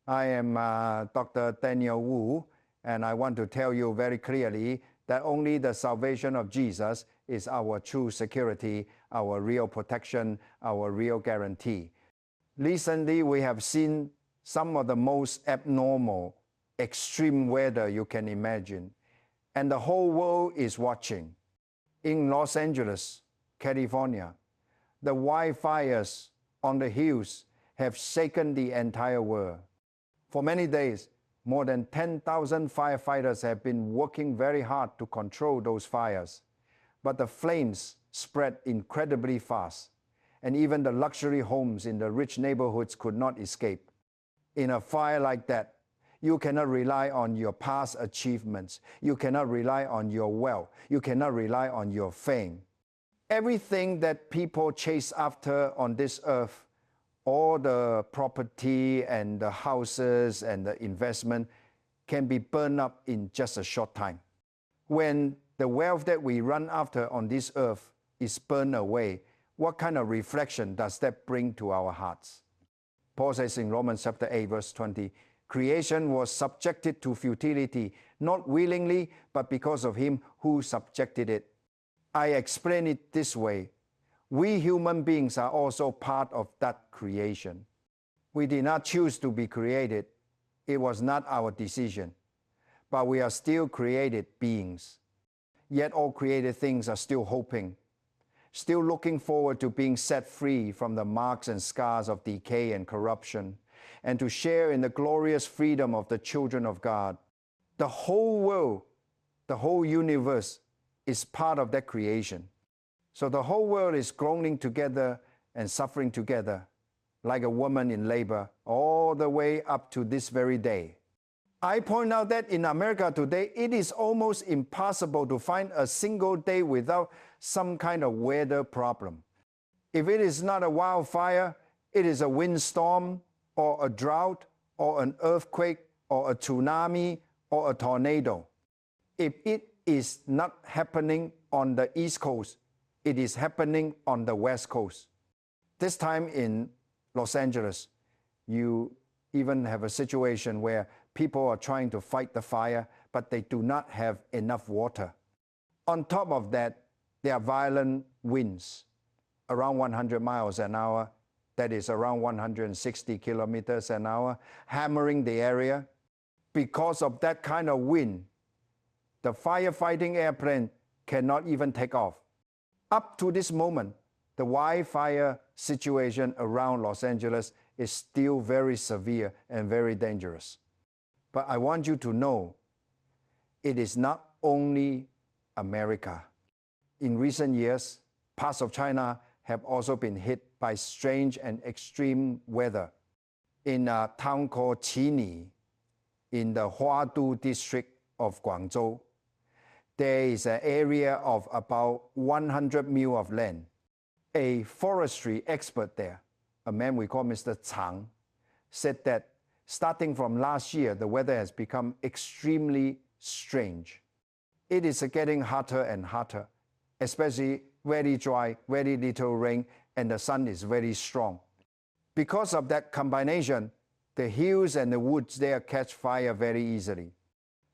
I am Dr. Daniel Wu, and I want to tell you very clearly that only the salvation of Jesus is our true security, our real protection, our real guarantee. Recently, we have seen some of the most abnormal, extreme weather you can imagine, and the whole world is watching. In Los Angeles, California, the wildfires on the hills have shaken the entire world. For many days, more than 10,000 firefighters have been working very hard to control those fires. But the flames spread incredibly fast, and even the luxury homes in the rich neighborhoods could not escape. In a fire like that, you cannot rely on your past achievements. You cannot rely on your wealth. You cannot rely on your fame. Everything that people chase after on this earth, all the property and the houses and the investment, can be burned up in just a short time. When the wealth that we run after on this earth is burned away, what kind of reflection does that bring to our hearts? Paul says in Romans chapter 8, verse 20, creation was subjected to futility, not willingly, but because of him who subjected it. I explain it this way. We human beings are also part of that creation. We did not choose to be created. It was not our decision. But we are still created beings. Yet all created things are still hoping, still looking forward to being set free from the marks and scars of decay and corruption, and to share in the glorious freedom of the children of God. The whole world, the whole universe is part of that creation. So the whole world is groaning together and suffering together, like a woman in labor, all the way up to this very day. I point out that in America today, it is almost impossible to find a single day without some kind of weather problem. If it is not a wildfire, it is a windstorm, or a drought, or an earthquake, or a tsunami, or a tornado. If it is not happening on the East Coast, it is happening on the West Coast. This time in Los Angeles, you even have a situation where people are trying to fight the fire, but they do not have enough water. On top of that, there are violent winds, around 100 miles an hour, that is around 160 kilometers an hour, hammering the area. Because of that kind of wind, the firefighting airplane cannot even take off. Up to this moment, the wildfire situation around Los Angeles is still very severe and very dangerous. But I want you to know, it is not only America. In recent years, parts of China have also been hit by strange and extreme weather. In a town called Qini, in the Huadu district of Guangzhou, there is an area of about 100 mil of land. A forestry expert there, a man we call Mr. Chang, said that starting from last year, the weather has become extremely strange. It is getting hotter and hotter, especially very dry, very little rain, and the sun is very strong. Because of that combination, the hills and the woods there catch fire very easily.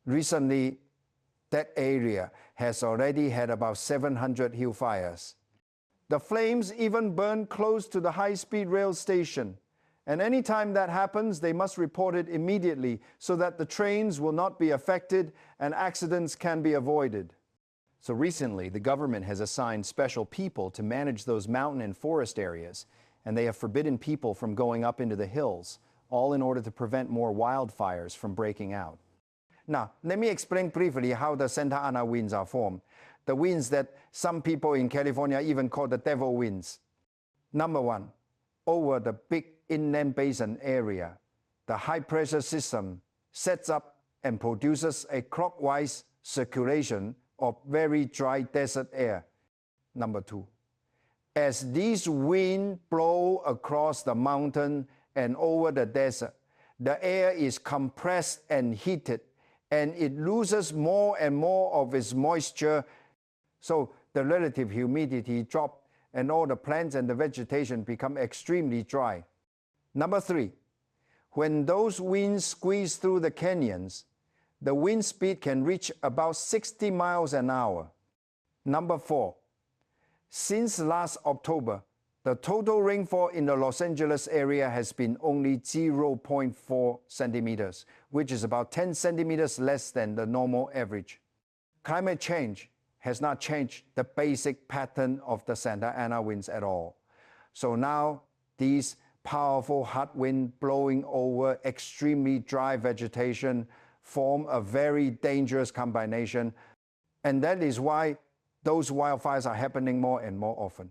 Recently, that area has already had about 700 hill fires. The flames even burn close to the high-speed rail station. And anytime that happens, they must report it immediately so that the trains will not be affected and accidents can be avoided. So recently, the government has assigned special people to manage those mountain and forest areas, and they have forbidden people from going up into the hills, all in order to prevent more wildfires from breaking out. Now, let me explain briefly how the Santa Ana winds are formed. The winds that some people in California even call the devil winds. Number one, over the big inland basin area, the high-pressure system sets up and produces a clockwise circulation of very dry desert air. Number two, as these winds blow across the mountain and over the desert, the air is compressed and heated, and it loses more and more of its moisture, so the relative humidity drops, and all the plants and the vegetation become extremely dry. Number three, When those winds squeeze through the canyons, the wind speed can reach about 60 miles an hour. Number 4, since last October, the total rainfall in the Los Angeles area has been only 0.4 centimeters, which is about 10 centimeters less than the normal average. Climate change has not changed the basic pattern of the Santa Ana winds at all. So now these powerful hot wind blowing over extremely dry vegetation form a very dangerous combination, and that is why those wildfires are happening more and more often.